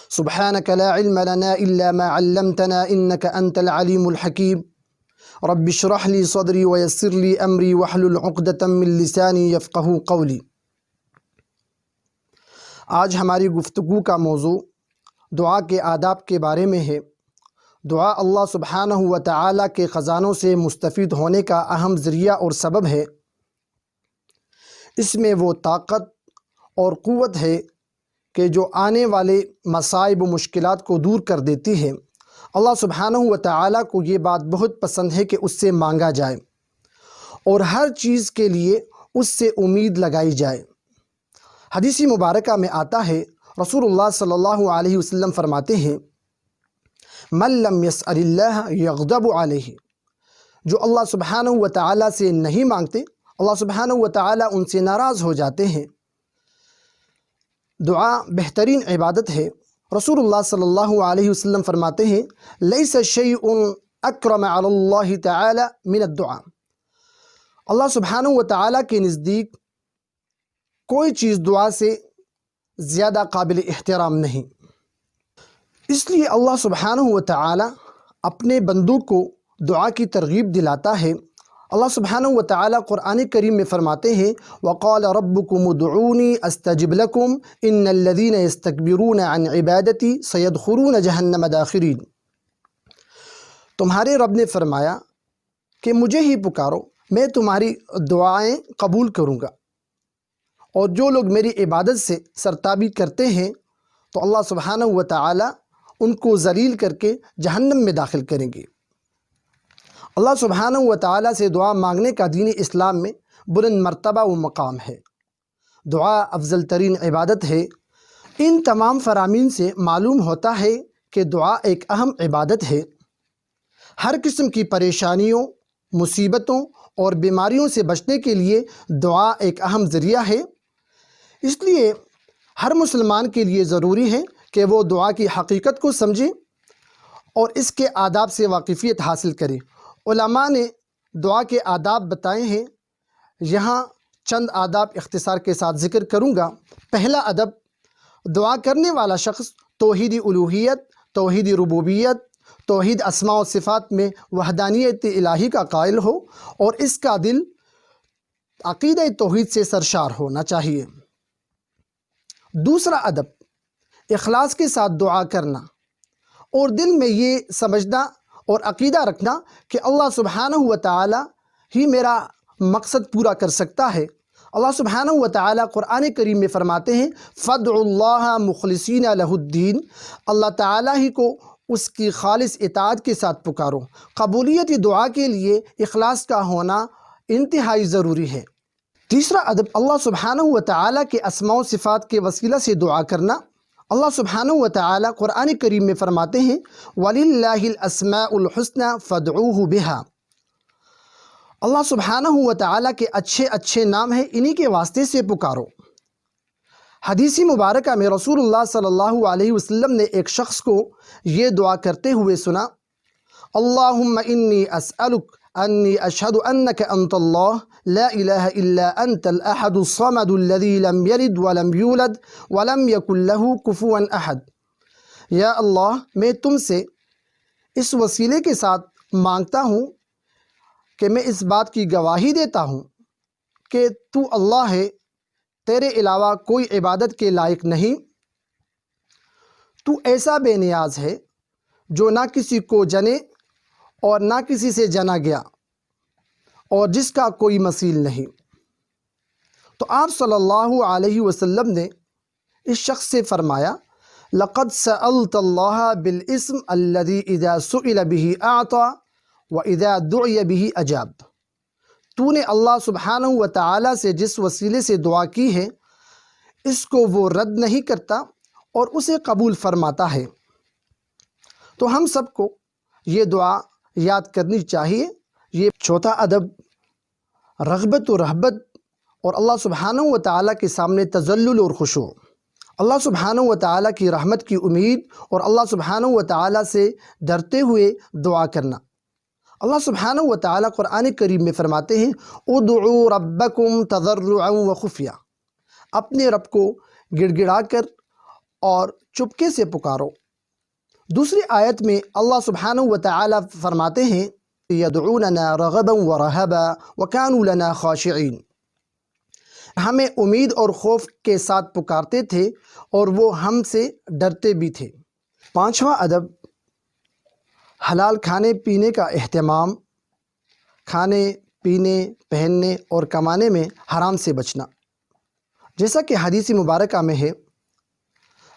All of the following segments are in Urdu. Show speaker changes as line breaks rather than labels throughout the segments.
سبحانك لا علم لنا إلا ما علمتنا إنك أنت العليم الحكيم رب اشرح لي صدري ويسر لي أمري واحلل عقدة من لساني يفقهوا قولي۔ آج ہماری گفتگو کا موضوع دعا کے آداب کے بارے میں ہے۔ دعا اللہ سبحانہ و تعالیٰ کے خزانوں سے مستفید ہونے کا اہم ذریعہ اور سبب ہے۔ اس میں وہ طاقت اور قوت ہے کہ جو آنے والے مصائب و مشکلات کو دور کر دیتی ہے۔ اللہ سبحانہ و تعالیٰ کو یہ بات بہت پسند ہے کہ اس سے مانگا جائے اور ہر چیز کے لیے اس سے امید لگائی جائے۔ حدیث مبارکہ میں آتا ہے، رسول اللہ صلی اللہ علیہ وسلم فرماتے ہیں، من لم يسأل اللہ یغضب علیہ، جو اللہ سبحانہ و تعالیٰ سے نہیں مانگتے اللہ سبحانہ و تعالیٰ ان سے ناراض ہو جاتے ہیں۔ دعا بہترین عبادت ہے۔ رسول اللہ صلی اللہ علیہ وسلم فرماتے ہیں، لیس شیء اکرم علی اللہ تعالی من الدعاء، اللہ سبحانہ و تعالیٰ کے نزدیک کوئی چیز دعا سے زیادہ قابل احترام نہیں۔ اس لیے اللہ سبحانہ و تعالیٰ اپنے بندوں کو دعا کی ترغیب دلاتا ہے۔ اللہ سبحانہ و تعالیٰ قرآن کریم میں فرماتے ہیں، وَقَالَ رَبُّكُمُ ادْعُونِي أَسْتَجِبْ لَكُمْ إِنَّ الَّذِينَ يَسْتَكْبِرُونَ عَنْ عِبَادَتِي سَيَدْخُلُونَ جَهَنَّمَ دَاخِرِينَ۔ تمہارے رب نے فرمایا کہ مجھے ہی پکارو، میں تمہاری دعائیں قبول کروں گا، اور جو لوگ میری عبادت سے سرتابی کرتے ہیں تو اللہ سبحانہ و تعالیٰ ان کو ذلیل کر کے جہنم میں داخل کریں گے۔ اللہ سبحانہ و تعالیٰ سے دعا مانگنے کا دین اسلام میں بلند مرتبہ و مقام ہے۔ دعا افضل ترین عبادت ہے۔ ان تمام فرامین سے معلوم ہوتا ہے کہ دعا ایک اہم عبادت ہے۔ ہر قسم کی پریشانیوں، مصیبتوں اور بیماریوں سے بچنے کے لیے دعا ایک اہم ذریعہ ہے۔ اس لیے ہر مسلمان کے لیے ضروری ہے کہ وہ دعا کی حقیقت کو سمجھے اور اس کے آداب سے واقفیت حاصل کرے۔ علماء نے دعا کے آداب بتائے ہیں، یہاں چند آداب اختصار کے ساتھ ذکر کروں گا۔ پہلا ادب، دعا کرنے والا شخص توحید الوہیت، توحید ربوبیت، توحید اسماء و صفات میں وحدانیت الہی کا قائل ہو اور اس کا دل عقیدہ توحید سے سرشار ہونا چاہیے۔ دوسرا ادب، اخلاص کے ساتھ دعا کرنا اور دل میں یہ سمجھنا اور عقیدہ رکھنا کہ اللہ سبحانہ و تعالیٰ ہی میرا مقصد پورا کر سکتا ہے۔ اللہ سبحانہ و تعالیٰ قرآن کریم میں فرماتے ہیں، فَادْعُوا اللَّهَ مُخْلِصِينَ لَهُ الدِّينَ، اللہ تعالیٰ ہی کو اس کی خالص اطاعت کے ساتھ پکارو۔ قبولیت دعا کے لیے اخلاص کا ہونا انتہائی ضروری ہے۔ تیسرا ادب، اللہ سبحانہ و تعالیٰ کے اسماء و صفات کے وسیلہ سے دعا کرنا۔ اللہ سبحانہ و تعالیٰ قرآن کریم میں فرماتے ہیں، وَلِلَّهِ الْأَسْمَاءُ الْحُسْنَى فَادْعُوهُ بِهَا، اللہ سبحانہ و تعالیٰ کے اچھے اچھے نام ہیں، انہی کے واسطے سے پکارو۔ حدیث مبارکہ میں رسول اللہ صلی اللہ علیہ وسلم نے ایک شخص کو یہ دعا کرتے ہوئے سنا، اللہم انی اسألک انی اشہد انک انت اللہ لا الہ الا انت الاحد الصمد الذی لم یلد ولم یولد ولم یکن لہ کفوا احد۔ یا اللہ، میں تم سے اس وسیلے کے ساتھ مانگتا ہوں کہ میں اس بات کی گواہی دیتا ہوں کہ تو اللہ ہے، تیرے علاوہ کوئی عبادت کے لائق نہیں، تو ایسا بے نیاز ہے جو نہ کسی کو جنے اور نہ کسی سے جنا گیا اور جس کا کوئی مثیل نہیں۔ تو آپ صلی اللہ علیہ وسلم نے اس شخص سے فرمایا، لقد سألت اللہ بالاسم الذي اذا سئل به اعطى واذا دعي به اجاب، تو نے اللہ سبحانہ و تعالیٰ سے جس وسیلے سے دعا کی ہے اس کو وہ رد نہیں کرتا اور اسے قبول فرماتا ہے۔ تو ہم سب کو یہ دعا یاد کرنی چاہیے۔ یہ چوتھا ادب، رغبت و رہبت اور اللہ سبحانہ و تعالیٰ کے سامنے تذلل اور خشوع، اللہ سبحانہ و تعالیٰ کی رحمت کی امید اور اللہ سبحانہ و تعالیٰ سے ڈرتے ہوئے دعا کرنا۔ اللہ سبحانہ و تعالیٰ قرآن کریم میں فرماتے ہیں، ادعوا ربکم تضرعا و خفیہ، اپنے رب کو گڑ گڑا کر اور چپکے سے پکارو۔ دوسری آیت میں اللہ سبحانہ و تعالی فرماتے ہیں یدعوننا رغبا ورہبا وکانوا لنا خاشعین، ہمیں امید اور خوف کے ساتھ پکارتے تھے اور وہ ہم سے ڈرتے بھی تھے۔ پانچواں ادب، حلال کھانے پینے کا اہتمام، کھانے پینے، پہننے اور کمانے میں حرام سے بچنا۔ جیسا کہ حدیث مبارکہ میں ہے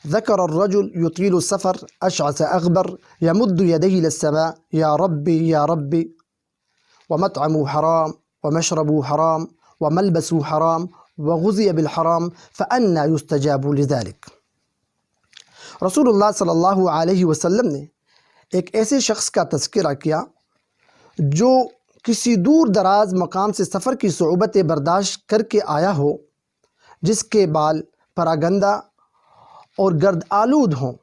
ذکر الرجل یطیل السفر اشعث اغبر یمد یدیہ الی السماء یا ربی یا ربی ومطعمہ حرام ومشربہ حرام وملبسہ حرام وغذی بالحرام فأنی یستجاب لذلک۔ رسول اللہ صلی اللہ علیہ وسلم نے ایک ایسے شخص کا تذکرہ کیا جو کسی دور دراز مقام سے سفر کی صعوبتیں برداشت کر کے آیا ہو، جس کے بال پراگندہ اور گرد آلود ہوں،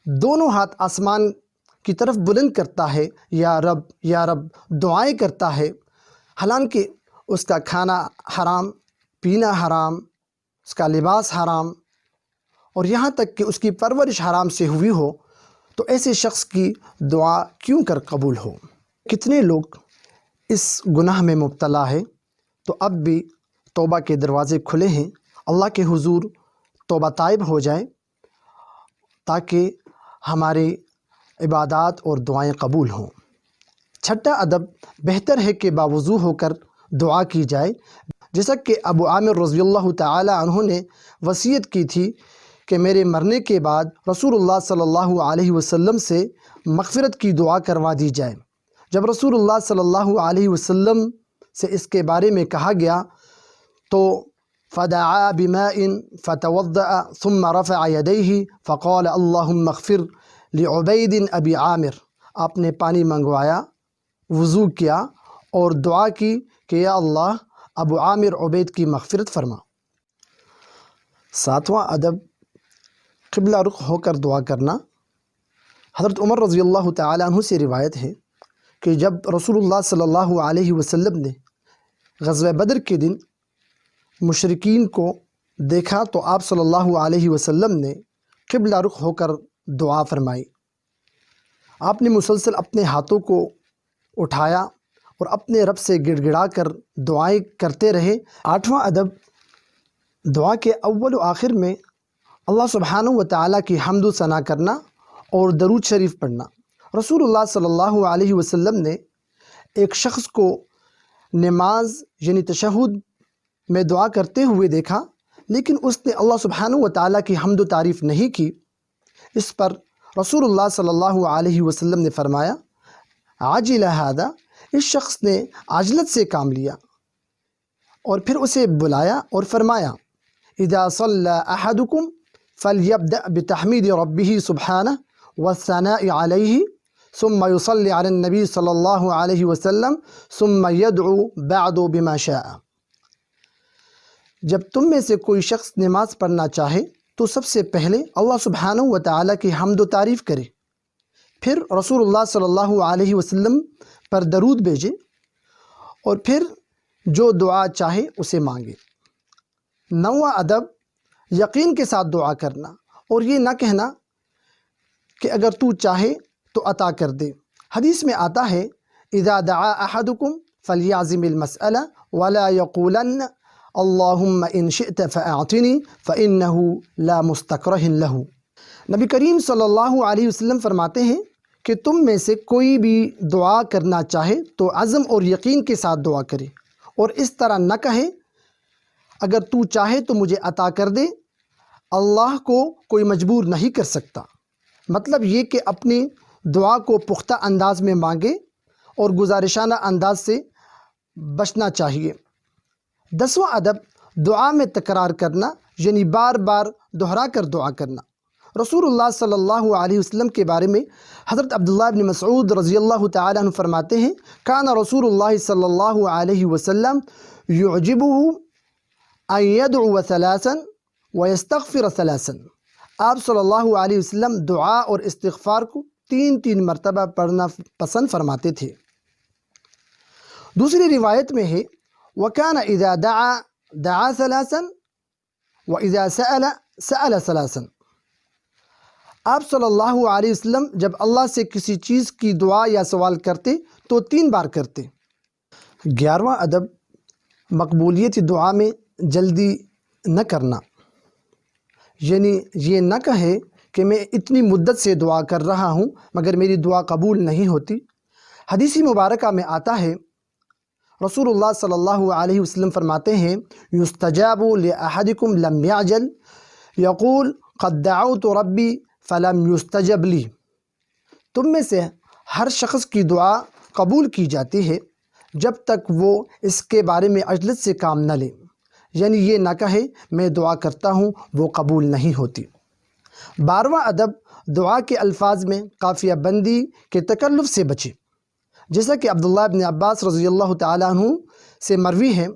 دونوں ہاتھ آسمان کی طرف بلند کرتا ہے، یا رب یا رب دعائیں کرتا ہے، حالانکہ اس کا کھانا حرام، پینا حرام، اس کا لباس حرام، اور یہاں تک کہ اس کی پرورش حرام سے ہوئی ہو، تو ایسے شخص کی دعا کیوں کر قبول ہو؟ کتنے لوگ اس گناہ میں مبتلا ہے، تو اب بھی توبہ کے دروازے کھلے ہیں، اللہ کے حضور توبہ طائب ہو جائیں تاکہ ہماری عبادات اور دعائیں قبول ہوں۔ چھٹا ادب، بہتر ہے کہ باوضو ہو کر دعا کی جائے، جیسا کہ ابو عامر رضی اللہ تعالی عنہ نے وصیت کی تھی کہ میرے مرنے کے بعد رسول اللہ صلی اللہ علیہ وسلم سے مغفرت کی دعا کروا دی جائے۔ جب رسول اللہ صلی اللہ علیہ وسلم سے اس کے بارے میں کہا گیا تو فدعا بماء فتوضأ ثم رفع يديه فقال اللهم اغفر لعبید ابی عامر، آپ نے پانی منگوایا، وضو کیا اور دعا کی کہ یا اللہ ابو عامر عبید کی مغفرت فرما۔ ساتواں ادب، قبلہ رخ ہو کر دعا کرنا۔ حضرت عمر رضی اللہ تعالیٰ عنہ سے روایت ہے کہ جب رسول اللہ صلی اللہ علیہ وسلم نے غزوہ بدر کے دن مشرکین کو دیکھا تو آپ صلی اللہ علیہ وسلم نے قبلہ رخ ہو کر دعا فرمائی۔ آپ نے مسلسل اپنے ہاتھوں کو اٹھایا اور اپنے رب سے گڑ گڑا کر دعائیں کرتے رہے۔ آٹھواں ادب، دعا کے اول و آخر میں اللہ سبحانہ و تعالیٰ کی حمد و ثنا کرنا اور درود شریف پڑھنا۔ رسول اللہ صلی اللہ علیہ وسلم نے ایک شخص کو نماز یعنی تشہد میں دعا کرتے ہوئے دیکھا، لیکن اس نے اللہ سبحانہ و تعالیٰ کی حمد و تعریف نہیں کی۔ اس پر رسول اللہ صلی اللہ علیہ وسلم نے فرمایا عاجل ھذا، اس شخص نے عاجلت سے کام لیا، اور پھر اسے بلایا اور فرمایا اذا صلی احدکم فلیبدأ بتحمید ربہ سبحانہ والثناء علیہ ثم یصلی علی النبی صلی اللہ علیہ وسلم ثم یدعو بعد بما شاء۔ جب تم میں سے کوئی شخص نماز پڑھنا چاہے تو سب سے پہلے اللہ سبحانہ و تعالیٰ کی حمد و تعریف کرے، پھر رسول اللہ صلی اللہ علیہ وسلم پر درود بھیجے، اور پھر جو دعا چاہے اسے مانگے۔ نواں ادب، یقین کے ساتھ دعا کرنا اور یہ نہ کہنا کہ اگر تو چاہے تو عطا کر دے۔ حدیث میں آتا ہے اذا دعا احدکم فلیعزم المسألہ ولا یقولن اللہم ان شئت فاعطنی فانہ لا مستکرہ لہ۔ نبی کریم صلی اللہ علیہ وسلم فرماتے ہیں کہ تم میں سے کوئی بھی دعا کرنا چاہے تو عزم اور یقین کے ساتھ دعا کرے، اور اس طرح نہ کہے اگر تو چاہے تو مجھے عطا کر دے، اللہ کو کوئی مجبور نہیں کر سکتا۔ مطلب یہ کہ اپنی دعا کو پختہ انداز میں مانگے اور گزارشانہ انداز سے بچنا چاہیے۔ دسواں ادب، دعا میں تکرار کرنا یعنی بار بار دہرا کر دعا کرنا۔ رسول اللہ صلی اللہ علیہ وسلم کے بارے میں حضرت عبداللہ بن مسعود رضی اللہ تعالیٰ عنہ فرماتے ہیں کان رسول اللہ صلی اللہ علیہ وسلم یعجبہ ان یدعو ثلاثا ویستغفر ثلاثا۔ آپ صلی اللہ علیہ وسلم دعا اور استغفار کو 3 مرتبہ پڑھنا پسند فرماتے تھے۔ دوسری روایت میں ہے وَكَانَ إِذَا دَعَا ثَلَاثًا وَإِذَا سَأَلَ ثَلَاثًا۔ آپ صلی اللہ علیہ وسلم جب اللہ سے کسی چیز کی دعا یا سوال کرتے تو 3 بار کرتے۔ 11واں ادب مقبولیت دعا میں جلدی نہ کرنا، یعنی یہ نہ کہے کہ میں اتنی مدت سے دعا کر رہا ہوں مگر میری دعا قبول نہیں ہوتی۔ حدیث مبارکہ میں آتا ہے، رسول اللہ صلی اللہ علیہ وسلم فرماتے ہیں، یستجاب لأحدکم لم یعجل یقول قد دعوت ربی فلم یستجب لی۔ تم میں سے ہر شخص کی دعا قبول کی جاتی ہے جب تک وہ اس کے بارے میں عجلت سے کام نہ لے، یعنی یہ نہ کہے میں دعا کرتا ہوں وہ قبول نہیں ہوتی۔ 12واں ادب دعا کے الفاظ میں قافیہ بندی کے تکلف سے بچے، جیسا کہ عبداللہ ابن عباس رضی اللہ تعالیٰ عنہ سے مروی ہے،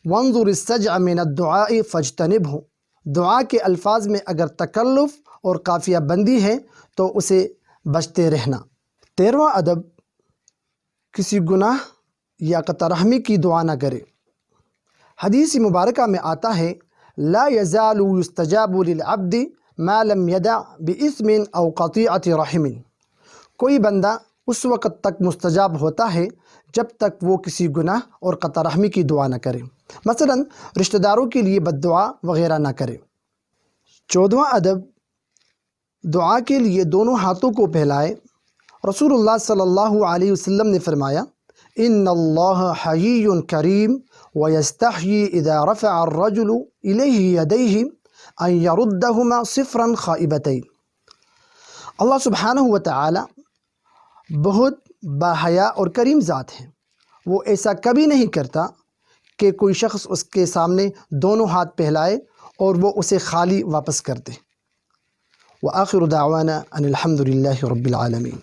وانظر السجع من الدعاء فاجتنبه۔ دعا کے الفاظ میں اگر تکلف اور قافیہ بندی ہے تو اسے بچتے رہنا۔ 13واں ادب کسی گناہ یا قطع رحمی کی دعا نہ کرے۔ حدیث مبارکہ میں آتا ہے، لا یزال یستجاب للعبد ما لم یدع باسم او قطیعۃ رحم۔ کوئی بندہ اس وقت تک مستجاب ہوتا ہے جب تک وہ کسی گناہ اور قطع رحمی کی دعا نہ کرے، مثلا رشتہ داروں کے لیے بد دعا وغیرہ نہ کرے۔ 14واں ادب دعا کے لیے دونوں ہاتھوں کو پھیلائے۔ رسول اللہ صلی اللہ علیہ وسلم نے فرمایا، ان اللہ حیی کریم ویستحیی اذا رفع الرجل الیہ یدیہ ان یردہما صفرا خائبتین۔ اللہ سبحانہ وتعالی بہت باحیا اور کریم ذات ہے، وہ ایسا کبھی نہیں کرتا کہ کوئی شخص اس کے سامنے دونوں ہاتھ پھیلائے اور وہ اسے خالی واپس کر دے۔ وآخر دعوانا ان الحمد للہ رب العالمین۔